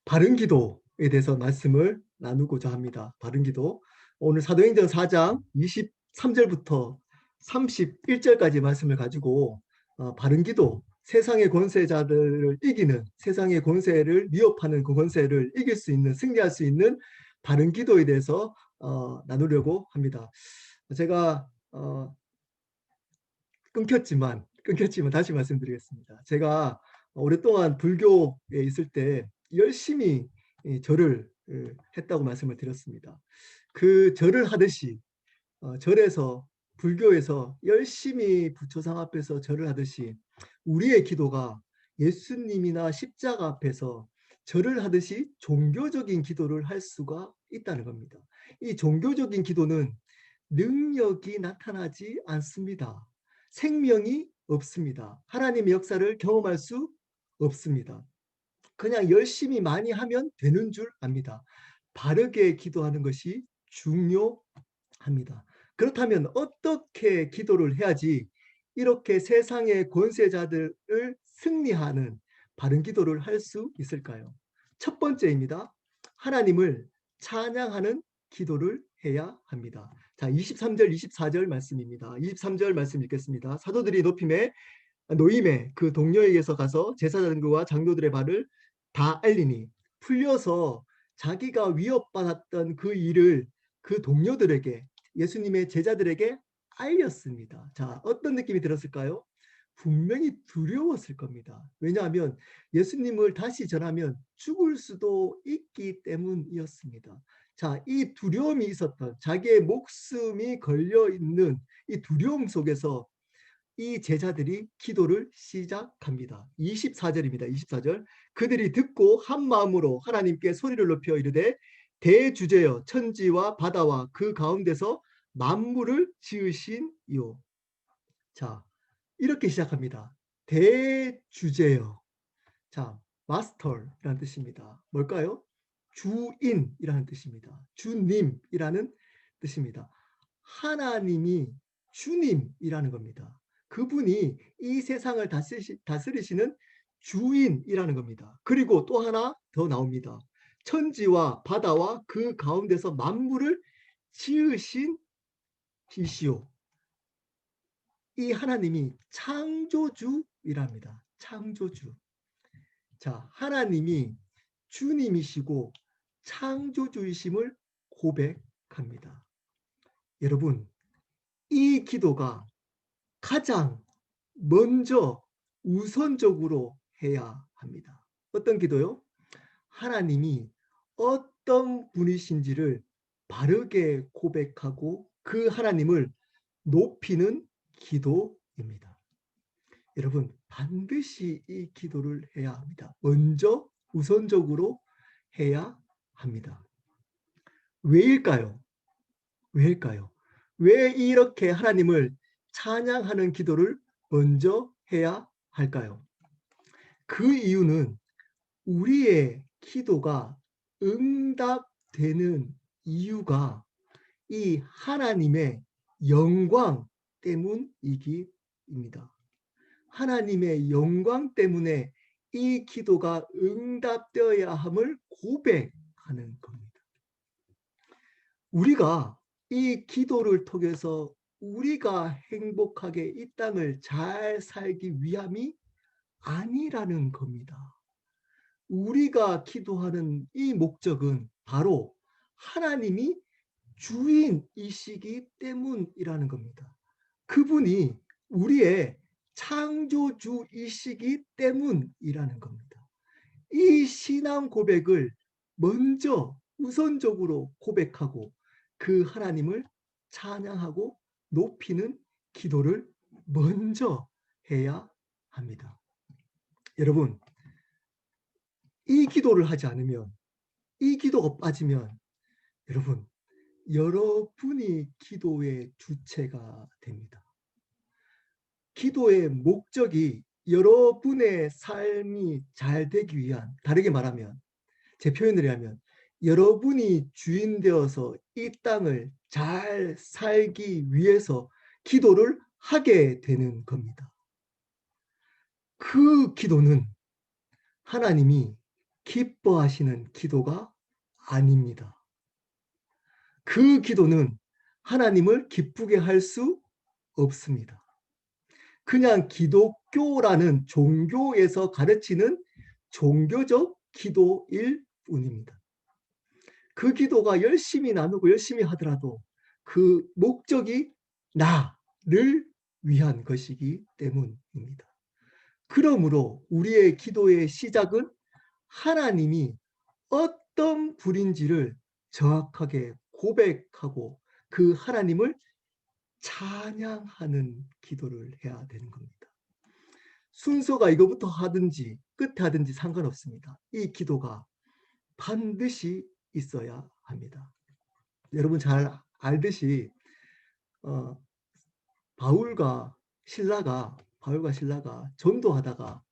바른 기도에 대해서 말씀을 나누고자 합니다. 바른 기도. 오늘 사도행전 4장 23절부터 31절까지 말씀을 가지고 바른 기도, 세상의 권세자들을 이기는, 세상의 권세를 위협하는 그 권세를 이길 수 있는, 승리할 수 있는 바른 기도에 대해서 나누려고 합니다. 제가 끊겼지만 다시 말씀드리겠습니다. 제가 오랫동안 불교에 있을 때 열심히 절을 했다고 말씀을 드렸습니다. 그 절을 하듯이 절에서 불교에서 열심히 부처상 앞에서 절을 하듯이 우리의 기도가 예수님이나 십자가 앞에서 절을 하듯이 종교적인 기도를 할 수가 있다는 겁니다. 이 종교적인 기도는 능력이 나타나지 않습니다. 생명이 없습니다. 하나님의 역사를 경험할 수 없습니다. 그냥 열심히 많이 하면 되는 줄 압니다. 바르게 기도하는 것이 중요합니다. 그렇다면 어떻게 기도를 해야지 이렇게 세상의 권세자들을 승리하는 바른 기도를 할 수 있을까요? 첫 번째입니다. 하나님을 찬양하는 기도를 해야 합니다. 자, 23절, 24절 말씀입니다. 23절 말씀 읽겠습니다. 사도들이 노임에 그 동료에게서 가서 제사장들과 장로들의 발을 다 알리니 풀려서 자기가 위협받았던 그 일을 그 동료들에게, 예수님의 제자들에게 알렸습니다. 자, 어떤 느낌이 들었을까요? 분명히 두려웠을 겁니다. 왜냐하면 예수님을 다시 전하면 죽을 수도 있기 때문이었습니다. 자, 이 두려움이 있었던, 자기의 목숨이 걸려있는 이 두려움 속에서 이 제자들이 기도를 시작합니다. 24절입니다. 24절. 그들이 듣고 한 마음으로 하나님께 소리를 높여 이르되 대주제여 천지와 바다와 그 가운데서 만물을 지으신 이요. 자, 이렇게 시작합니다. 대주제여. 자, 마스터라는 뜻입니다. 뭘까요? 주인이라는 뜻입니다. 주님이라는 뜻입니다. 하나님이 주님이라는 겁니다. 그분이 이 세상을 다스리시는 주인이라는 겁니다. 그리고 또 하나 더 나옵니다. 천지와 바다와 그 가운데서 만물을 지으신 이시오. 이 하나님이 창조주이랍니다. 창조주. 자, 하나님이 주님이시고 창조주이심을 고백합니다. 여러분, 이 기도가 가장 먼저 우선적으로 해야 합니다. 어떤 기도요? 하나님이 어떤 분이신지를 바르게 고백하고 그 하나님을 높이는 기도입니다. 여러분, 반드시 이 기도를 해야 합니다. 먼저 우선적으로 해야 합니다. 왜일까요? 왜일까요? 왜 이렇게 하나님을 찬양하는 기도를 먼저 해야 할까요? 그 이유는 우리의 기도가 응답되는 이유가 이 하나님의 영광 때문이기입니다. 하나님의 영광 때문에 이 기도가 응답되어야 함을 고백하는 겁니다. 우리가 이 기도를 통해서 우리가 행복하게 이 땅을 잘 살기 위함이 아니라는 겁니다. 우리가 기도하는 이 목적은 바로 하나님이 주인이시기 때문이라는 겁니다. 그분이 우리의 창조주이시기 때문이라는 겁니다. 이 신앙 고백을 먼저 우선적으로 고백하고 그 하나님을 찬양하고 높이는 기도를 먼저 해야 합니다. 여러분, 이 기도를 하지 않으면, 이 기도가 빠지면 여러분, 여러분이 기도의 주체가 됩니다. 기도의 목적이 여러분의 삶이 잘 되기 위한, 다르게 말하면, 제 표현을 하면 여러분이 주인 되어서 이 땅을 잘 살기 위해서 기도를 하게 되는 겁니다. 그 기도는 하나님이 기뻐하시는 기도가 아닙니다. 그 기도는 하나님을 기쁘게 할 수 없습니다. 그냥 기독교라는 종교에서 가르치는 종교적 기도일 뿐입니다. 그 기도가 열심히 나누고 열심히 하더라도 그 목적이 나를 위한 것이기 때문입니다. 그러므로 우리의 기도의 시작은 하나님이 어떤 분인지를 정확하게 고백하고 그 하나님을 찬양하는 기도를 해야 되는 겁니다. 순서가 이거부터 하든지 끝에 하든지 상관없습니다. 이 기도가 반드시 있어야 합니다. 여러분 잘 알듯이 바울과 신라가 전도하다가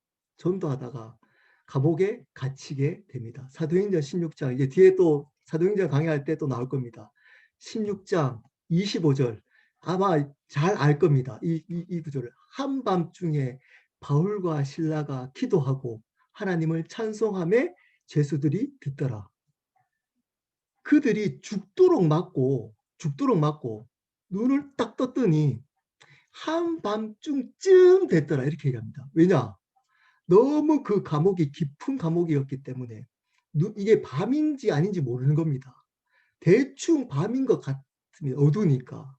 감옥에 갇히게 됩니다. 사도행전 16장, 이제 뒤에 또 사도행전 강의할 때 또 나올 겁니다. 16장 25절 아마 잘 알 겁니다. 이 구절을 한밤중에 바울과 신라가 기도하고 하나님을 찬송하며 죄수들이 듣더라. 그들이 죽도록 맞고 눈을 딱 떴더니 한밤중쯤 됐더라 이렇게 얘기합니다. 왜냐? 너무 그 감옥이 깊은 감옥이었기 때문에 이게 밤인지 아닌지 모르는 겁니다. 대충 밤인 것 같습니다. 어두우니까.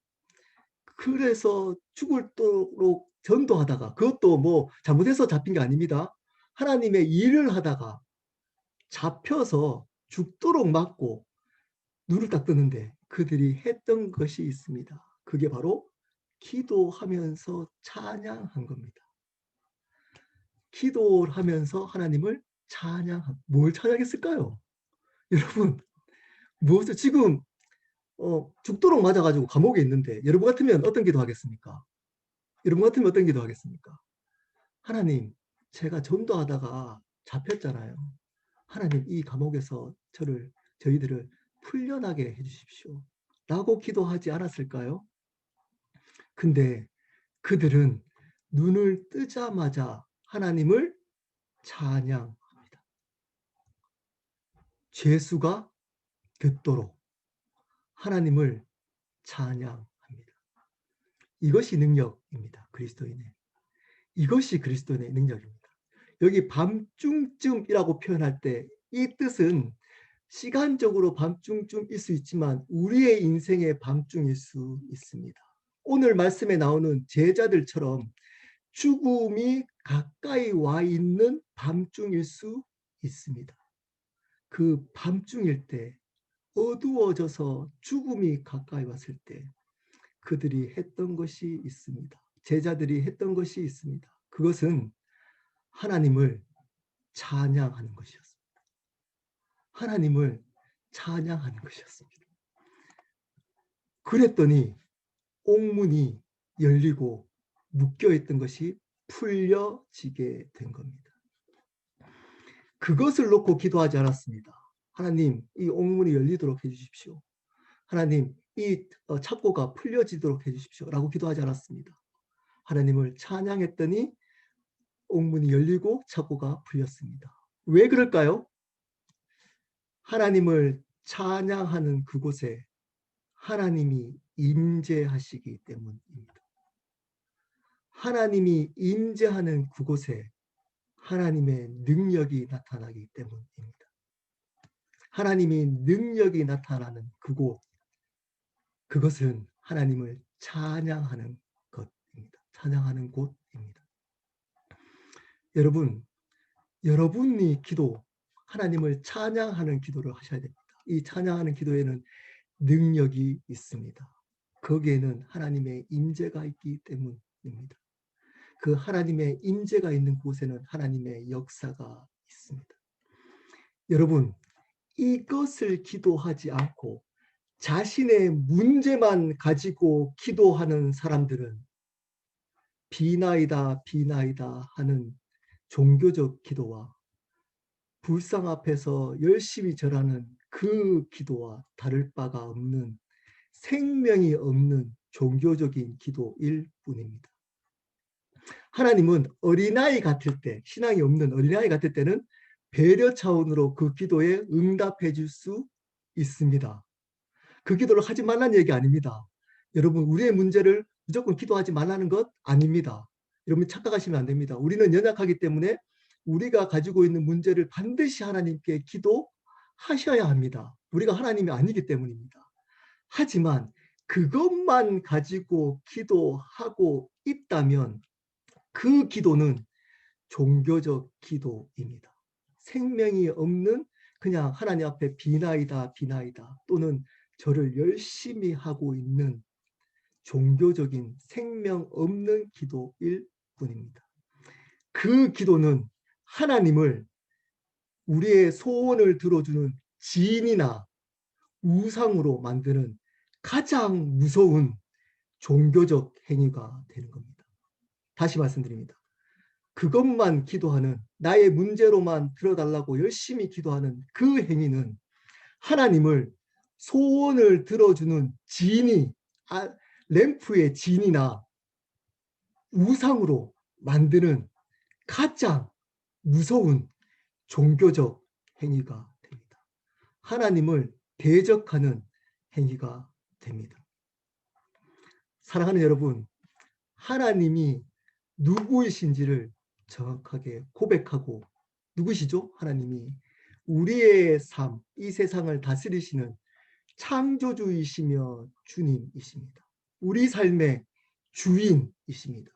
그래서 죽을도록 전도하다가, 그것도 뭐 잘못해서 잡힌 게 아닙니다. 하나님의 일을 하다가 잡혀서 죽도록 맞고 눈을 딱 뜨는데 그들이 했던 것이 있습니다. 그게 바로 기도하면서 찬양한 겁니다. 기도를 하면서 하나님을 뭘 찬양했을까요? 여러분, 무엇을 지금 죽도록 맞아가지고 감옥에 있는데 여러분 같으면 어떤 기도하겠습니까? 여러분 같으면 어떤 기도하겠습니까? 하나님, 제가 전도하다가 잡혔잖아요. 하나님, 이 감옥에서 저희들을 풀려나게 해주십시오. 라고 기도하지 않았을까요? 근데 그들은 눈을 뜨자마자 하나님을 찬양합니다. 죄수가 듣도록 하나님을 찬양합니다. 이것이 능력입니다. 그리스도인의. 이것이 그리스도인의 능력입니다. 여기 밤중쯤이라고 표현할 때 이 뜻은 시간적으로 밤중쯤일 수 있지만 우리의 인생의 밤중일 수 있습니다. 오늘 말씀에 나오는 제자들처럼 죽음이 가까이 와 있는 밤중일 수 있습니다. 그 밤중일 때 어두워져서 죽음이 가까이 왔을 때 그들이 했던 것이 있습니다. 제자들이 했던 것이 있습니다. 그것은 하나님을 찬양하는 것이었습니다. 하나님을 찬양하는 것이었습니다. 그랬더니 옥문이 열리고 묶여있던 것이 풀려지게 된 겁니다. 그것을 놓고 기도하지 않았습니다. 하나님, 이 옥문이 열리도록 해주십시오. 하나님, 이 착고가 풀려지도록 해주십시오. 라고 기도하지 않았습니다. 하나님을 찬양했더니 옥문이 열리고 착고가 풀렸습니다. 왜 그럴까요? 하나님을 찬양하는 그곳에 하나님이 임재하시기 때문입니다. 하나님이 임재하는 그곳에 하나님의 능력이 나타나기 때문입니다. 하나님이 능력이 나타나는 그곳, 그것은 하나님을 찬양하는 것입니다. 찬양하는 곳입니다. 여러분이 하나님을 찬양하는 기도를 하셔야 됩니다. 이 찬양하는 기도에는 능력이 있습니다. 거기에는 하나님의 임재가 있기 때문입니다. 그 하나님의 임재가 있는 곳에는 하나님의 역사가 있습니다. 여러분, 이것을 기도하지 않고 자신의 문제만 가지고 기도하는 사람들은 비나이다 하는 종교적 기도와 불상 앞에서 열심히 절하는 그 기도와 다를 바가 없는 생명이 없는 종교적인 기도일 뿐입니다. 하나님은 어린아이 같을 때, 신앙이 없는 어린아이 같을 때는 배려 차원으로 그 기도에 응답해 줄 수 있습니다. 그 기도를 하지 말라는 얘기 아닙니다. 여러분, 우리의 문제를 무조건 기도하지 말라는 것 아닙니다. 여러분 착각하시면 안 됩니다. 우리는 연약하기 때문에 우리가 가지고 있는 문제를 반드시 하나님께 기도하셔야 합니다. 우리가 하나님이 아니기 때문입니다. 하지만 그것만 가지고 기도하고 있다면 그 기도는 종교적 기도입니다. 생명이 없는 그냥 하나님 앞에 비나이다 비나이다 또는 저를 열심히 하고 있는 종교적인 생명 없는 기도일 뿐입니다. 그 기도는 하나님을 우리의 소원을 들어주는 지인이나 우상으로 만드는 가장 무서운 종교적 행위가 되는 겁니다. 다시 말씀드립니다. 그것만 기도하는 나의 문제로만 들어달라고 열심히 기도하는 그 행위는 하나님을 소원을 들어주는 지인이 램프의 진이나 우상으로 만드는 가장 무서운 종교적 행위가 됩니다. 하나님을 대적하는 행위가 됩니다. 사랑하는 여러분, 하나님이 누구이신지를 정확하게 고백하고, 누구시죠? 하나님이 우리의 삶, 이 세상을 다스리시는 창조주이시며 주님이십니다. 우리 삶의 주인이십니다.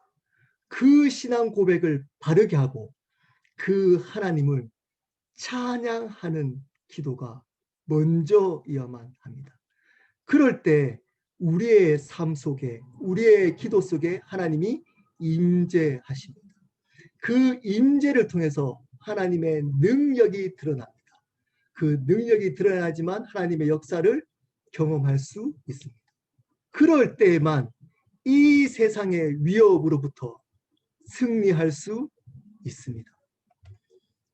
그 신앙 고백을 바르게 하고 그 하나님을 찬양하는 기도가 먼저여야만 합니다. 그럴 때 우리의 삶 속에, 우리의 기도 속에 하나님이 임재하십니다. 그 임재를 통해서 하나님의 능력이 드러납니다. 그 능력이 드러나지만 하나님의 역사를 경험할 수 있습니다. 그럴 때에만 이 세상의 위협으로부터 승리할 수 있습니다.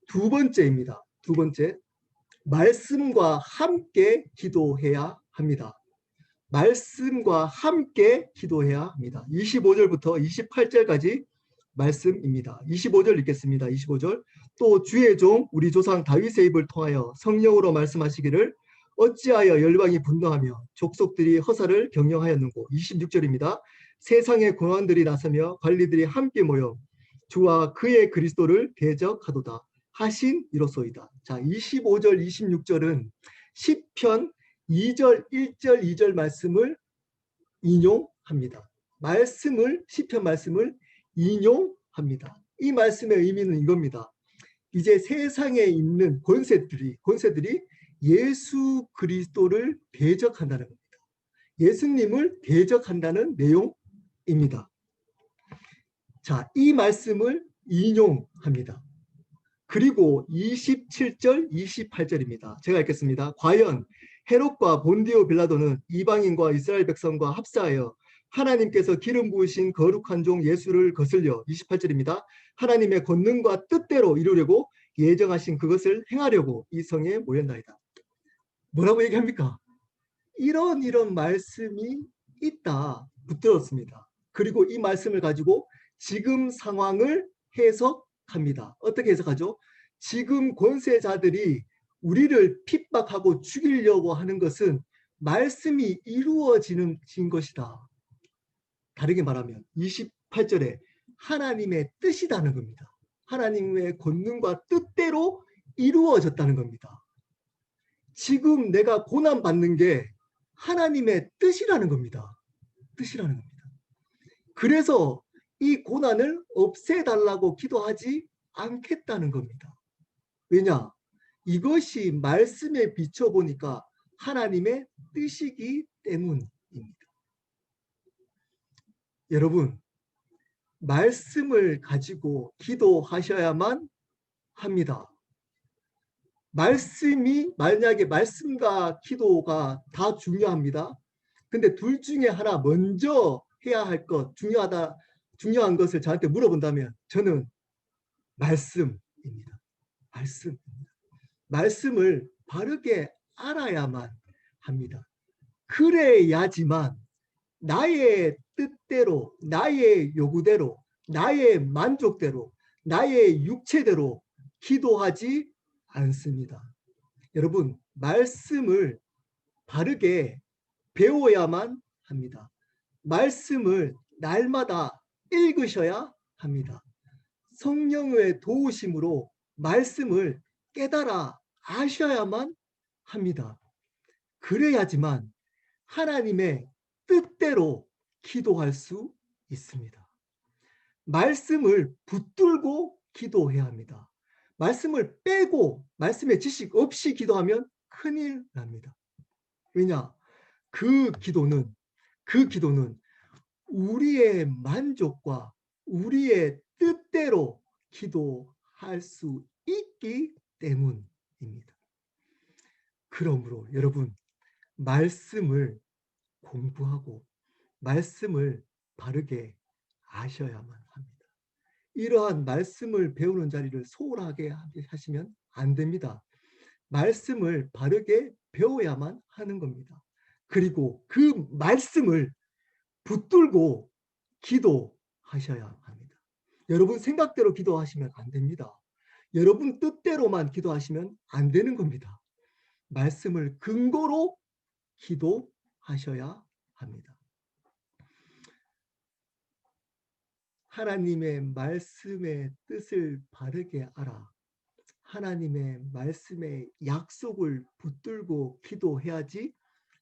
두 번째입니다. 두 번째, 말씀과 함께 기도해야 합니다. 말씀과 함께 기도해야 합니다. 25절부터 28절까지 말씀입니다. 25절 읽겠습니다. 25절. 또 주의 종 우리 조상 다윗의 입을 통하여 성령으로 말씀하시기를 어찌하여 열방이 분노하며 족속들이 허사를 경영하였는고. 26절입니다. 세상의 권한들이 나서며 관리들이 함께 모여 주와 그의 그리스도를 대적하도다 하신 이로소이다. 자, 25절 26절은 시편 2절 1절 2절 말씀을 인용합니다. 시편 말씀을 인용합니다. 이 말씀의 의미는 이겁니다. 이제 세상에 있는 권세들이 예수 그리스도를 대적한다는 겁니다. 예수님을 대적한다는 내용입니다. 자, 이 말씀을 인용합니다. 그리고 27절, 28절입니다. 제가 읽겠습니다. 과연 헤롯과 본디오 빌라도는 이방인과 이스라엘 백성과 합사하여 하나님께서 기름 부으신 거룩한 종 예수를 거슬려 28절입니다. 하나님의 권능과 뜻대로 이루려고 예정하신 그것을 행하려고 이 성에 모였나이다. 뭐라고 얘기합니까? 이런 말씀이 있다 붙들었습니다. 그리고 이 말씀을 가지고 지금 상황을 해석합니다. 어떻게 해석하죠? 지금 권세자들이 우리를 핍박하고 죽이려고 하는 것은 말씀이 이루어지는 것이다. 다르게 말하면 28절에 하나님의 뜻이라는 겁니다. 하나님의 권능과 뜻대로 이루어졌다는 겁니다. 지금 내가 고난받는 게 하나님의 뜻이라는 겁니다. 뜻이라는 겁니다. 그래서 이 고난을 없애달라고 기도하지 않겠다는 겁니다. 왜냐? 이것이 말씀에 비춰보니까 하나님의 뜻이기 때문입니다. 여러분, 말씀을 가지고 기도하셔야만 합니다. 만약에 말씀과 기도가 다 중요합니다. 근데 둘 중에 하나 먼저 해야 할 것, 중요한 것을 저한테 물어본다면 저는 말씀입니다. 말씀을 바르게 알아야만 합니다. 그래야지만 나의 뜻대로, 나의 요구대로, 나의 만족대로, 나의 육체대로 기도하지 않습니다. 여러분, 말씀을 바르게 배워야만 합니다. 말씀을 날마다 읽으셔야 합니다. 성령의 도우심으로 말씀을 깨달아 아셔야만 합니다. 그래야지만 하나님의 뜻대로 기도할 수 있습니다. 말씀을 붙들고 기도해야 합니다. 말씀을 빼고 말씀의 지식 없이 기도하면 큰일 납니다. 왜냐? 그 기도는 우리의 만족과 우리의 뜻대로 기도할 수 있기 때문입니다. 그러므로 여러분, 말씀을 공부하고 말씀을 바르게 아셔야만 합니다. 이러한 말씀을 배우는 자리를 소홀하게 하시면 안 됩니다. 말씀을 바르게 배워야만 하는 겁니다. 그리고 그 말씀을 붙들고 기도하셔야 합니다. 여러분 생각대로 기도하시면 안 됩니다. 여러분 뜻대로만 기도하시면 안 되는 겁니다. 말씀을 근거로 기도하셔야 합니다. 하나님의 말씀의 뜻을 바르게 알아. 하나님의 말씀의 약속을 붙들고 기도해야지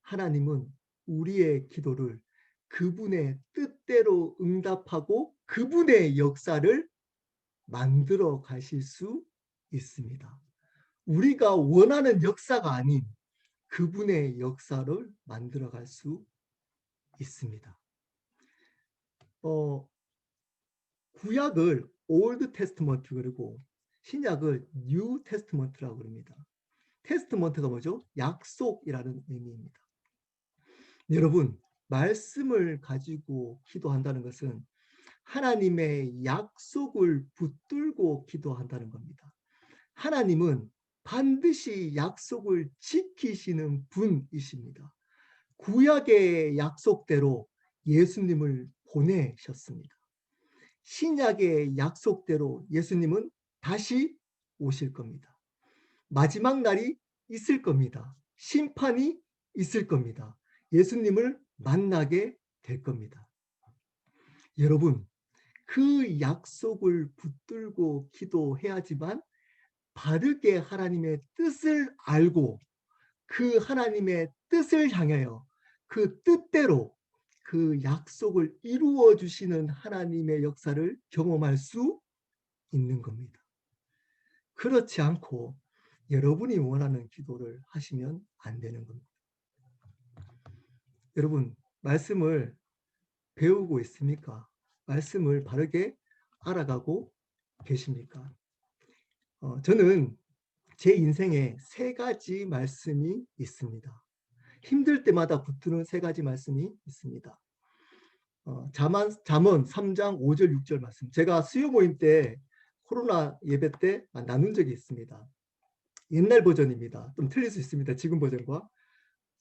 하나님은 우리의 기도를 그분의 뜻대로 응답하고 그분의 역사를 만들어 가실 수 있습니다. 우리가 원하는 역사가 아닌 그분의 역사를 만들어 갈 수 있습니다. 구약을 올드 테스트먼트 그리고 신약을 뉴 테스트먼트라고 그럽니다. 테스트먼트가 뭐죠? 약속이라는 의미입니다. 여러분, 말씀을 가지고 기도한다는 것은 하나님의 약속을 붙들고 기도한다는 겁니다. 하나님은 반드시 약속을 지키시는 분이십니다. 구약의 약속대로 예수님을 보내셨습니다. 신약의 약속대로 예수님은 다시 오실 겁니다. 마지막 날이 있을 겁니다. 심판이 있을 겁니다. 예수님을 만나게 될 겁니다. 여러분, 그 약속을 붙들고 기도해야지만 바르게 하나님의 뜻을 알고 그 하나님의 뜻을 향하여 그 뜻대로 그 약속을 이루어 주시는 하나님의 역사를 경험할 수 있는 겁니다. 그렇지 않고 여러분이 원하는 기도를 하시면 안 되는 겁니다. 여러분, 말씀을 배우고 있습니까? 말씀을 바르게 알아가고 계십니까? 저는 제 인생에 3가지 말씀이 있습니다. 힘들 때마다 붙드는 3가지 말씀이 있습니다. 잠언 3장 5절 6절 말씀. 제가 수요 모임 때 코로나 예배 때 나눈 적이 있습니다. 옛날 버전입니다. 좀 틀릴 수 있습니다. 지금 버전과.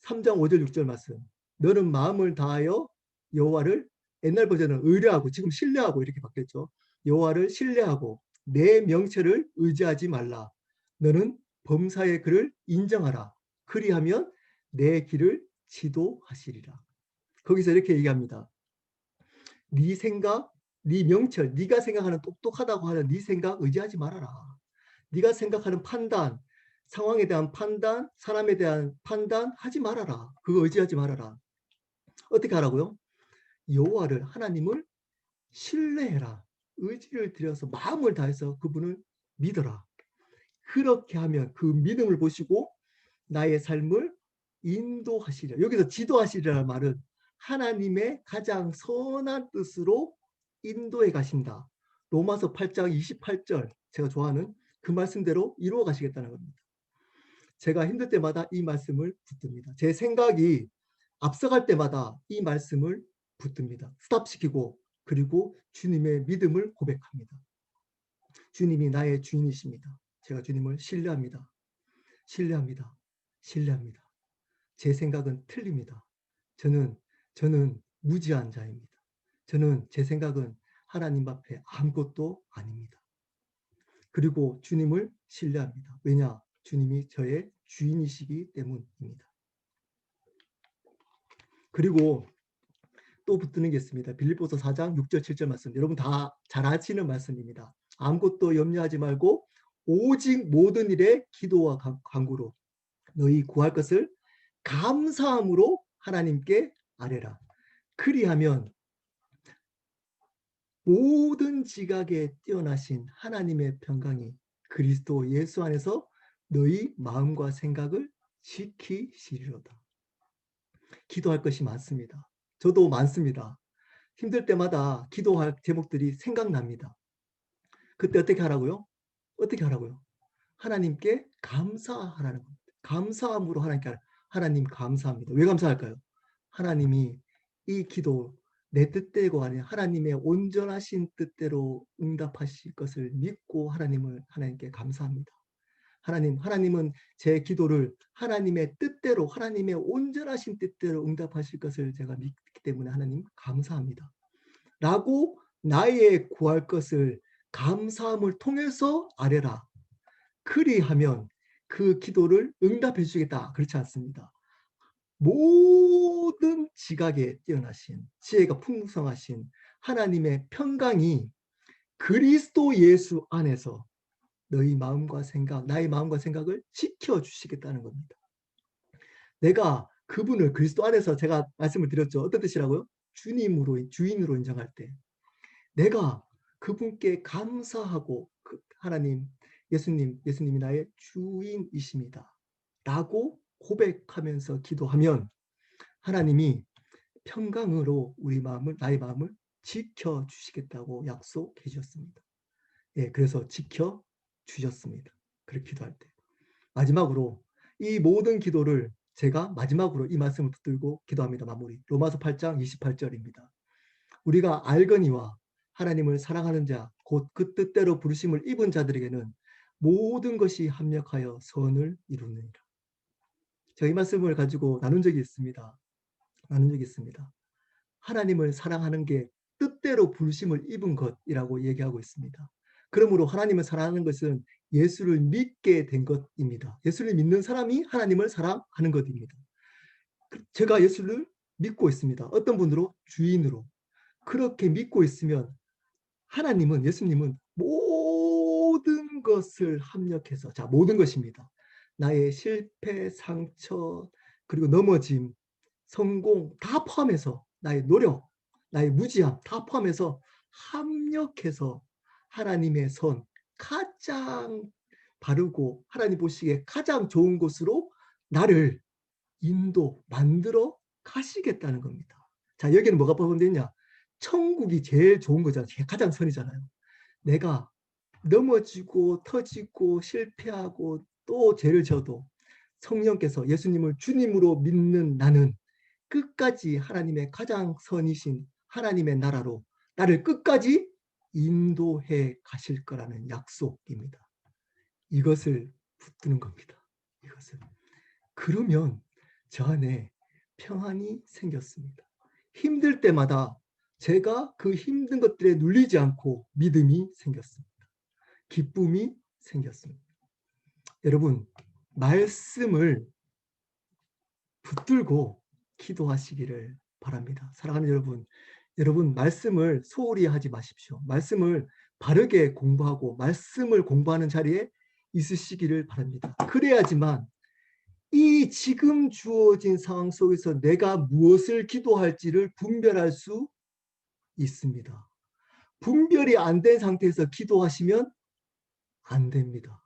3장 5절 6절 말씀. 너는 마음을 다하여 여호와를, 옛날 버전은 의뢰하고 지금 신뢰하고 이렇게 바뀌었죠. 여호와를 신뢰하고 내 명체를 의지하지 말라. 너는 범사의 그를 인정하라. 그리하면 내 길을 지도하시리라. 거기서 이렇게 얘기합니다. 네 생각, 네 명철, 네가 생각하는 똑똑하다고 하는 네 생각 의지하지 말아라. 네가 생각하는 판단, 상황에 대한 판단, 사람에 대한 판단 하지 말아라. 그거 의지하지 말아라. 어떻게 하라고요? 여호와를, 하나님을 신뢰해라. 의지를 들여서 마음을 다해서 그분을 믿어라. 그렇게 하면 그 믿음을 보시고 나의 삶을 인도하시리라. 여기서 지도하시리라는 말은 하나님의 가장 선한 뜻으로 인도해 가신다. 로마서 8장 28절 제가 좋아하는 그 말씀대로 이루어 가시겠다는 겁니다. 제가 힘들 때마다 이 말씀을 붙듭니다. 제 생각이 앞서갈 때마다 이 말씀을 붙듭니다. 스탑시키고 그리고 주님의 믿음을 고백합니다. 주님이 나의 주인이십니다. 제가 주님을 신뢰합니다. 신뢰합니다. 신뢰합니다. 제 생각은 틀립니다. 저는 무지한 자입니다. 제 생각은 하나님 앞에 아무것도 아닙니다. 그리고 주님을 신뢰합니다. 왜냐? 주님이 저의 주인이시기 때문입니다. 그리고 또 붙드는 게 있습니다. 빌립보서 4장 6절 7절 말씀. 여러분 다 잘 아시는 말씀입니다. 아무것도 염려하지 말고 오직 모든 일에 기도와 간구로 너희 구할 것을 감사함으로 하나님께 아뢰라. 그리하면 모든 지각에 뛰어나신 하나님의 평강이 그리스도 예수 안에서 너희 마음과 생각을 지키시리로다. 기도할 것이 많습니다. 저도 많습니다. 힘들 때마다 기도할 제목들이 생각납니다. 그때 어떻게 하라고요? 어떻게 하라고요? 하나님께 감사하라는 겁니다. 감사함으로 하나님께 하나님 감사합니다. 왜 감사할까요? 하나님이 이 기도 내 뜻대로 아닌 하나님의 온전하신 뜻대로 응답하실 것을 믿고 하나님께 감사합니다. 하나님은 제 기도를 하나님의 뜻대로 하나님의 온전하신 뜻대로 응답하실 것을 제가 믿기 때문에 하나님 감사합니다. 라고 나의 구할 것을 감사함을 통해서 아뢰라. 그리하면 그 기도를 응답해 주겠다. 그렇지 않습니다. 모든 지각에 뛰어나신 지혜가 풍성하신 하나님의 평강이 그리스도 예수 안에서 너희 마음과 생각, 나의 마음과 생각을 지켜주시겠다는 겁니다. 내가 그분을 그리스도 안에서 제가 말씀을 드렸죠. 어떤 뜻이라고요? 주인으로 인정할 때 내가 그분께 감사하고 하나님, 예수님이 나의 주인이십니다. 라고 고백하면서 기도하면 하나님이 평강으로 나의 마음을 지켜주시겠다고 약속해 주셨습니다. 예, 그래서 지켜주셨습니다. 그렇게 기도할 때. 마지막으로 이 모든 기도를 제가 마지막으로 이 말씀을 붙들고 기도합니다. 마무리. 로마서 8장 28절입니다. 우리가 알거니와 하나님을 사랑하는 자, 곧 그 뜻대로 부르심을 입은 자들에게는 모든 것이 합력하여 선을 이루느니라. 제가 이 말씀을 가지고 나눈 적이 있습니다. 하나님을 사랑하는 게 뜻대로 부르심을 입은 것이라고 얘기하고 있습니다. 그러므로 하나님을 사랑하는 것은 예수를 믿게 된 것입니다. 예수를 믿는 사람이 하나님을 사랑하는 것입니다. 제가 예수를 믿고 있습니다. 어떤 분으로? 주인으로. 그렇게 믿고 있으면 예수님은 모든 것을 합력해서, 자, 모든 것입니다. 나의 실패, 상처, 그리고 넘어짐, 성공 다 포함해서 나의 노력, 나의 무지함 다 포함해서 합력해서 하나님의 선, 가장 바르고 하나님 보시기에 가장 좋은 곳으로 나를 만들어 가시겠다는 겁니다. 자, 여기는 뭐가 포함되어 있냐? 천국이 제일 좋은 거잖아요. 가장 선이잖아요. 내가 넘어지고 터지고 실패하고 또 죄를 져도 성령께서 예수님을 주님으로 믿는 나는 끝까지 하나님의 가장 선이신 하나님의 나라로 나를 끝까지 인도해 가실 거라는 약속입니다. 이것을 붙드는 겁니다. 이것을. 그러면 저 안에 평안이 생겼습니다. 힘들 때마다 제가 그 힘든 것들에 눌리지 않고 믿음이 생겼습니다. 기쁨이 생겼습니다. 여러분, 말씀을 붙들고 기도하시기를 바랍니다. 사랑하는 여러분 말씀을 소홀히 하지 마십시오. 말씀을 바르게 공부하고 말씀을 공부하는 자리에 있으시기를 바랍니다. 그래야지만 이 지금 주어진 상황 속에서 내가 무엇을 기도할지를 분별할 수 있습니다. 분별이 안 된 상태에서 기도하시면 안 됩니다.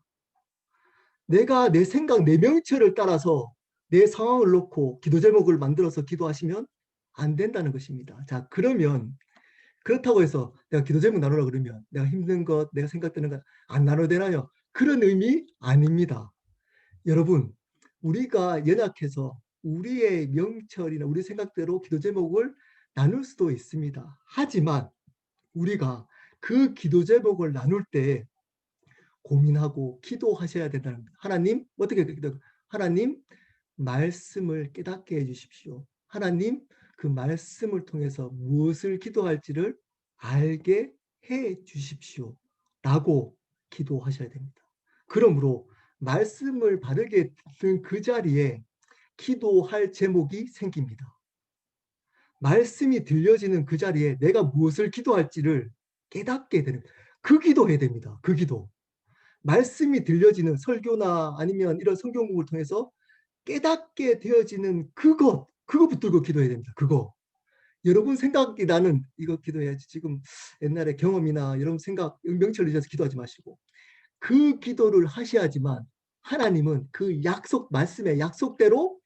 내가 내 생각, 내 명철을 따라서 내 상황을 놓고 기도 제목을 만들어서 기도하시면 안 된다는 것입니다. 자, 그러면 그렇다고 해서 내가 기도 제목 나누라 그러면 내가 힘든 것, 내가 생각되는 것 안 나눠도 되나요? 그런 의미 아닙니다. 여러분, 우리가 연약해서 우리의 명철이나 우리 생각대로 기도 제목을 나눌 수도 있습니다. 하지만 우리가 그 기도 제목을 나눌 때 고민하고 기도하셔야 된다는 겁니다. 하나님, 어떻게 기도? 하나님, 말씀을 깨닫게 해주십시오. 하나님, 그 말씀을 통해서 무엇을 기도할지를 알게 해 주십시오. 라고 기도하셔야 됩니다. 그러므로 말씀을 바르게 듣는 그 자리에 기도할 제목이 생깁니다. 말씀이 들려지는 그 자리에 내가 무엇을 기도할지를 깨닫게 되는, 그 기도해야 됩니다. 그 기도. 말씀이 들려지는 설교나 아니면 이런 성경 공부를 통해서 깨닫게 되어지는 그거 붙들고 기도해야 됩니다. 그거. 여러분 생각이 나는 이거 기도해야지. 지금 옛날에 경험이나 여러분 생각 명철을 잊어서 기도하지 마시고 그 기도를 하셔야지만 하나님은 그 약속, 말씀의 약속대로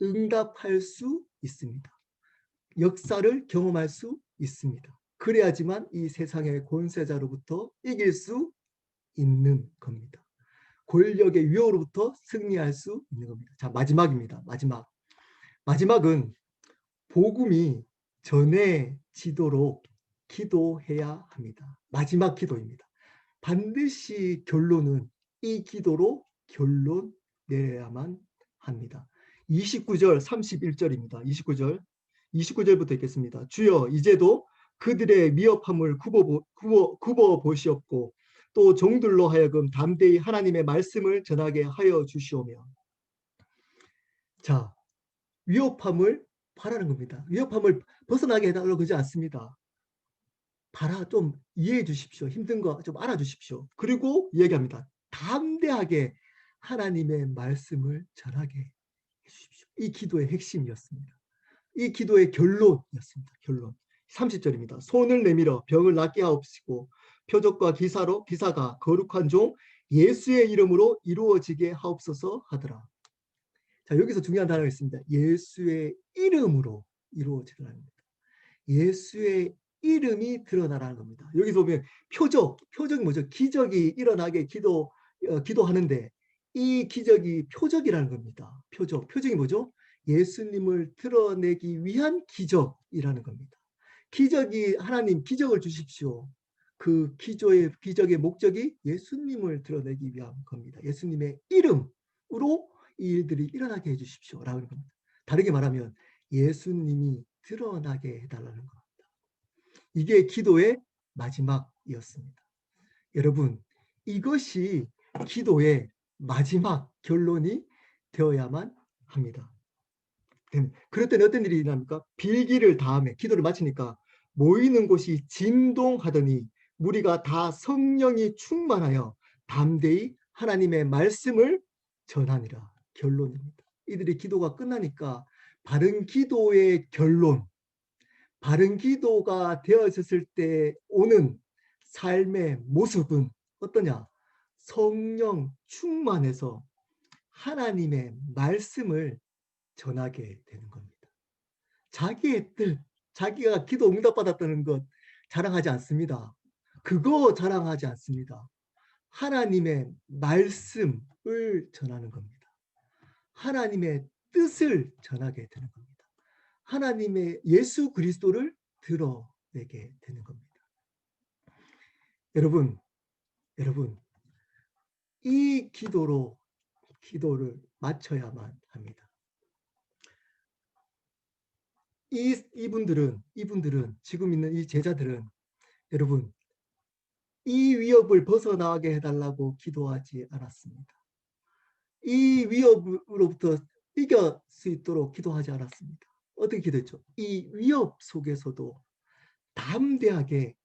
응답할 수 있습니다. 역사를 경험할 수 있습니다. 그래야지만 이 세상의 권세자로부터 이길 수 있는 겁니다. 권력의 위협으로부터 승리할 수 있는 겁니다. 자, 마지막입니다. 마지막은 복음이 전해지도록 기도해야 합니다. 마지막 기도입니다. 반드시 결론은 이 기도로 결론 내려야만 합니다. 29절 31절입니다. 29절부터 읽겠습니다. 주여 이제도 그들의 미흡함을 굽어 보시옵고 또 종들로 하여금 담대히 하나님의 말씀을 전하게 하여 주시오며. 자, 위협함을 바라는 겁니다. 위협함을 벗어나게 해달라고 그러지 않습니다. 좀 이해해 주십시오. 힘든 거 좀 알아주십시오. 그리고 얘기합니다. 담대하게 하나님의 말씀을 전하게 해 주십시오. 이 기도의 핵심이었습니다. 이 기도의 결론이었습니다. 결론. 30절입니다. 손을 내밀어 병을 낫게 하옵시고 표적과 기사가 거룩한 종 예수의 이름으로 이루어지게 하옵소서 하더라. 자, 여기서 중요한 단어가 있습니다. 예수의 이름으로 이루어지라는 겁니다. 예수의 이름이 드러나라는 겁니다. 여기서 보면 표적이 뭐죠? 기적이 일어나게 기도하는데 이 기적이 표적이라는 겁니다. 표적이 뭐죠? 예수님을 드러내기 위한 기적이라는 겁니다. 하나님 기적을 주십시오. 그 기적의 목적이 예수님을 드러내기 위한 겁니다. 예수님의 이름으로 이 일들이 일어나게 해주십시오라는 겁니다. 다르게 말하면 예수님이 드러나게 해달라는 겁니다. 이게 기도의 마지막이었습니다. 여러분, 이것이 기도의 마지막 결론이 되어야만 합니다. 그럴 때는 어떤 일이 일어납니까? 빌기를 다음에 기도를 마치니까 모이는 곳이 진동하더니 무리가 다 성령이 충만하여 담대히 하나님의 말씀을 전하니라. 결론입니다. 이들의 기도가 끝나니까 바른 기도의 결론, 바른 기도가 되어졌을 때 오는 삶의 모습은 어떠냐? 성령 충만해서 하나님의 말씀을 전하게 되는 겁니다. 자기의 뜻, 자기가 기도 응답받았다는 것 자랑하지 않습니다. 그거 자랑하지 않습니다. 하나님의 말씀을 전하는 겁니다. 하나님의 뜻을 전하게 되는 겁니다. 하나님의 예수 그리스도를 드러내게 되는 겁니다. 여러분, 이 기도를 마쳐야만 합니다. 이분들은 지금 있는 이 제자들은 여러분 이 위협을 벗어나게 해달라고 기도하지 않았습니다. 이 위협으로부터 이길 수 있도록 기도하지 않았습니다. 어떻게 기도했죠? 이 위협 속에서도 담대하게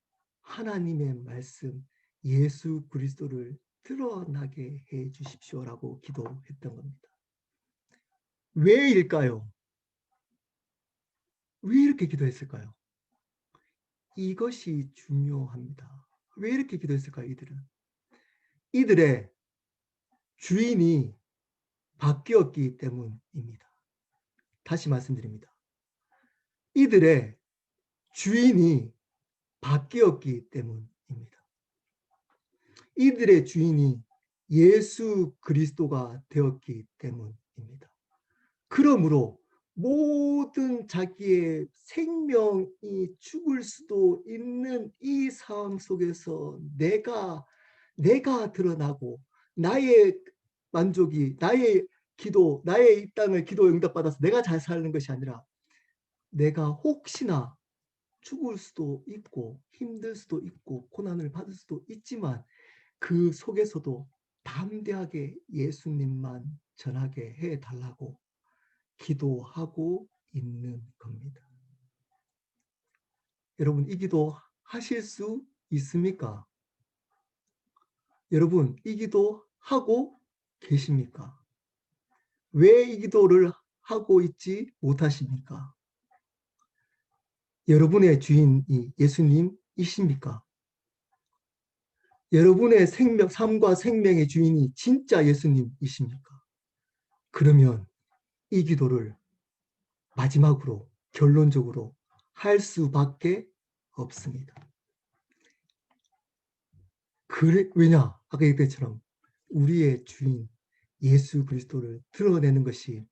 하나님의 말씀 예수 그리스도를 드러나게 해 주십시오라고 기도했던 겁니다. 왜일까요? 왜 이렇게 기도했을까요? 이것이 중요합니다. 왜 이렇게 기도했을까요? 이들의 주인이 바뀌었기 때문입니다. 다시 말씀드립니다. 이들의 주인이 바뀌었기 때문입니다. 이들의 주인이 예수 그리스도가 되었기 때문입니다. 그러므로 모든 자기의 생명이 죽을 수도 있는 이 상황 속에서 내가 드러나고 나의 만족이 나의 이 땅을 기도 응답받아서 내가 잘 사는 것이 아니라 내가 혹시나 죽을 수도 있고 힘들 수도 있고 고난을 받을 수도 있지만 그 속에서도 담대하게 예수님만 전하게 해달라고 기도하고 있는 겁니다. 여러분, 이 기도 하실 수 있습니까? 여러분, 이 기도 하고 계십니까? 왜 이 기도를 하고 있지 못하십니까? 여러분의 주인이 예수님이십니까? 여러분의 삶과 생명의 주인이 진짜 예수님이십니까? 그러면 이 기도를 마지막으로 결론적으로 할 수밖에 없습니다. 왜냐? 아까 얘기한 것처럼 우리의 주인 예수 그리스도를 드러내는 것이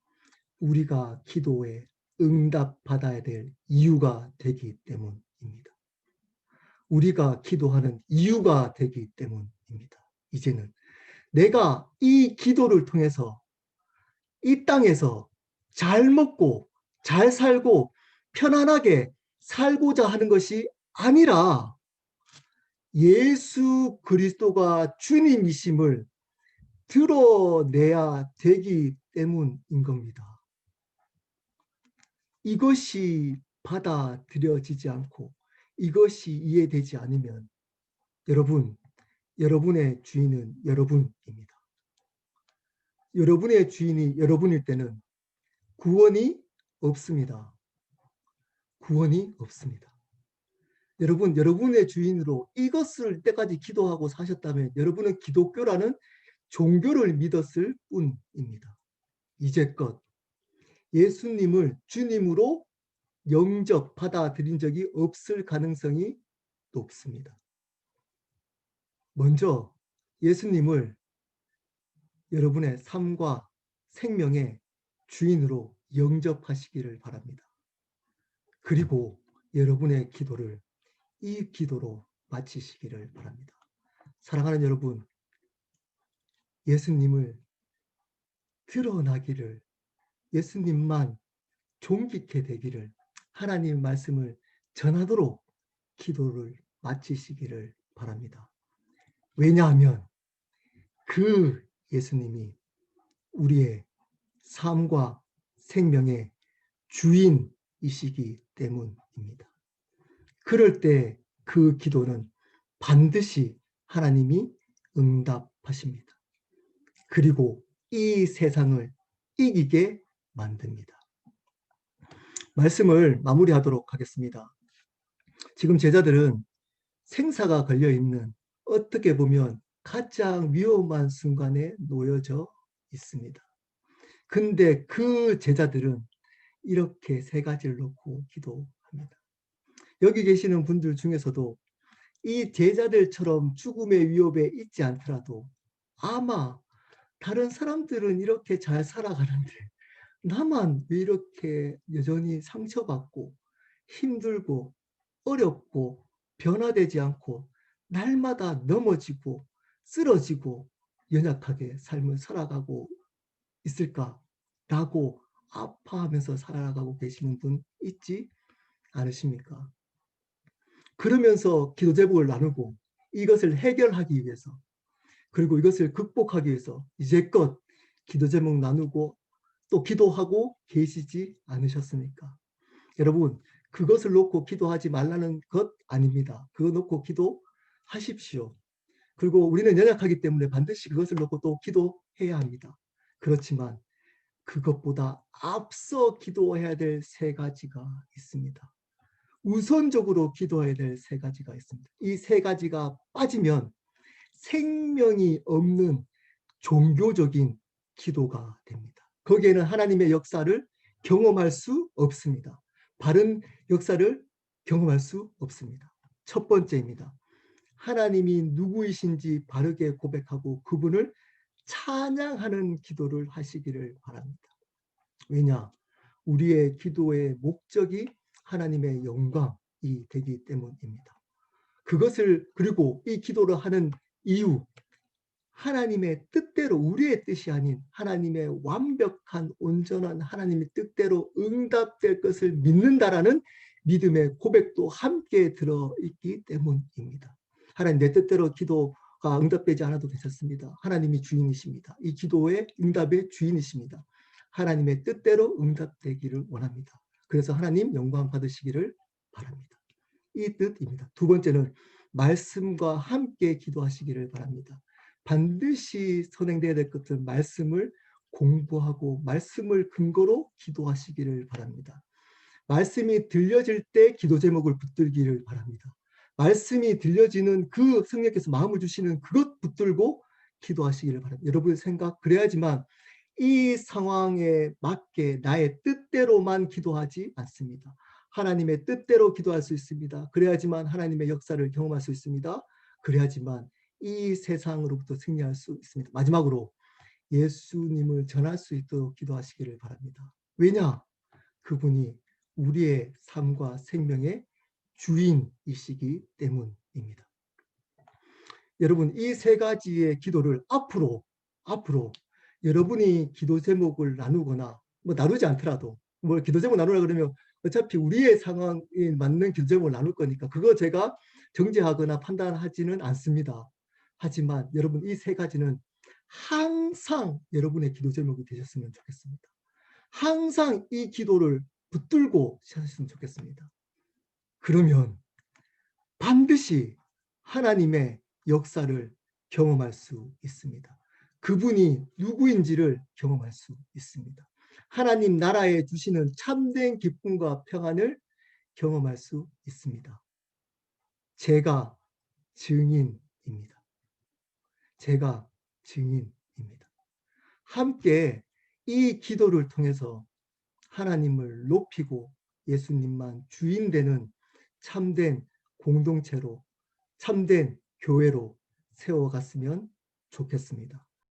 우리가 기도에 응답받아야 될 이유가 되기 때문입니다. 우리가 기도하는 이유가 되기 때문입니다. 이제는 내가 이 기도를 통해서 이 땅에서 잘 먹고 잘 살고 편안하게 살고자 하는 것이 아니라 예수 그리스도가 주님이심을 드러내야 되기 때문인 겁니다. 이것이 받아들여지지 않고 이것이 이해되지 않으면 여러분의 주인은 여러분입니다. 여러분의 주인이 여러분일 때는 구원이 없습니다. 구원이 없습니다. 여러분, 여러분의 주인으로 이것을 때까지 기도하고 사셨다면 여러분은 기독교라는 종교를 믿었을 뿐입니다. 이제껏 예수님을 주님으로 영접 받아들인 적이 없을 가능성이 높습니다. 먼저 예수님을 여러분의 삶과 생명의 주인으로 영접하시기를 바랍니다. 그리고 여러분의 기도를 이 기도로 마치시기를 바랍니다. 사랑하는 여러분, 예수님을 드러나기를, 예수님만 존귀케 되기를, 하나님 말씀을 전하도록 기도를 마치시기를 바랍니다. 왜냐하면 그 예수님이 우리의 삶과 생명의 주인이시기 때문입니다. 그럴 때 그 기도는 반드시 하나님이 응답하십니다. 그리고 이 세상을 이기게 만듭니다. 말씀을 마무리하도록 하겠습니다. 지금 제자들은 생사가 걸려있는 어떻게 보면 가장 위험한 순간에 놓여져 있습니다. 근데 그 제자들은 이렇게 세 가지를 놓고 기도합니다. 여기 계시는 분들 중에서도 이 제자들처럼 죽음의 위협에 있지 않더라도 아마 다른 사람들은 이렇게 잘 살아가는데 나만 왜 이렇게 여전히 상처받고 힘들고 어렵고 변화되지 않고 날마다 넘어지고 쓰러지고 연약하게 삶을 살아가고 있을까라고 아파하면서 살아가고 계시는 분 있지 않으십니까? 그러면서 기도 제목을 나누고 이것을 해결하기 위해서 그리고 이것을 극복하기 위해서 이제껏 기도 제목 나누고 또 기도하고 계시지 않으셨습니까? 여러분, 그것을 놓고 기도하지 말라는 것 아닙니다. 그거 놓고 기도하십시오. 그리고 우리는 연약하기 때문에 반드시 그것을 놓고 또 기도해야 합니다. 그렇지만 그것보다 앞서 기도해야 될 세 가지가 있습니다. 우선적으로 기도해야 될 세 가지가 있습니다. 이 세 가지가 빠지면 생명이 없는 종교적인 기도가 됩니다. 거기에는 하나님의 역사를 경험할 수 없습니다. 바른 역사를 경험할 수 없습니다. 첫 번째입니다. 하나님이 누구이신지 바르게 고백하고 그분을 찬양하는 기도를 하시기를 바랍니다. 왜냐? 우리의 기도의 목적이 하나님의 영광이 되기 때문입니다. 그것을 그리고 이 기도를 하는 이유, 하나님의 뜻대로 우리의 뜻이 아닌 하나님의 완벽한 온전한 하나님의 뜻대로 응답될 것을 믿는다라는 믿음의 고백도 함께 들어있기 때문입니다. 하나님 내 뜻대로 기도 응답되지 않아도 되셨습니다. 하나님이 주인이십니다. 이 기도의 응답의 주인이십니다. 하나님의 뜻대로 응답되기를 원합니다. 그래서 하나님 영광 받으시기를 바랍니다. 이 뜻입니다. 두 번째는 말씀과 함께 기도하시기를 바랍니다. 반드시 선행되어야 될 것은 말씀을 공부하고 말씀을 근거로 기도하시기를 바랍니다. 말씀이 들려질 때 기도 제목을 붙들기를 바랍니다. 말씀이 들려지는 그 성령께서 마음을 주시는 그것 붙들고 기도하시기를 바랍니다. 여러분의 생각 그래야지만 이 상황에 맞게 나의 뜻대로만 기도하지 않습니다. 하나님의 뜻대로 기도할 수 있습니다. 그래야지만 하나님의 역사를 경험할 수 있습니다. 그래야지만 이 세상으로부터 승리할 수 있습니다. 마지막으로 예수님을 전할 수 있도록 기도하시기를 바랍니다. 왜냐? 그분이 우리의 삶과 생명의 주인이시기 때문입니다. 여러분, 이 세 가지의 기도를 앞으로 여러분이 기도 제목을 나누거나 뭐 나누지 않더라도 뭐 기도 제목 나누라 그러면 어차피 우리의 상황에 맞는 기도 제목을 나눌 거니까 그거 제가 정죄하거나 판단하지는 않습니다. 하지만 여러분 이 세 가지는 항상 여러분의 기도 제목이 되셨으면 좋겠습니다. 항상 이 기도를 붙들고 하셨으면 좋겠습니다. 그러면 반드시 하나님의 역사를 경험할 수 있습니다. 그분이 누구인지를 경험할 수 있습니다. 하나님 나라에 주시는 참된 기쁨과 평안을 경험할 수 있습니다. 제가 증인입니다. 제가 증인입니다. 함께 이 기도를 통해서 하나님을 높이고 예수님만 주인 되는 참된 공동체로 참된 교회로 세워갔으면 좋겠습니다.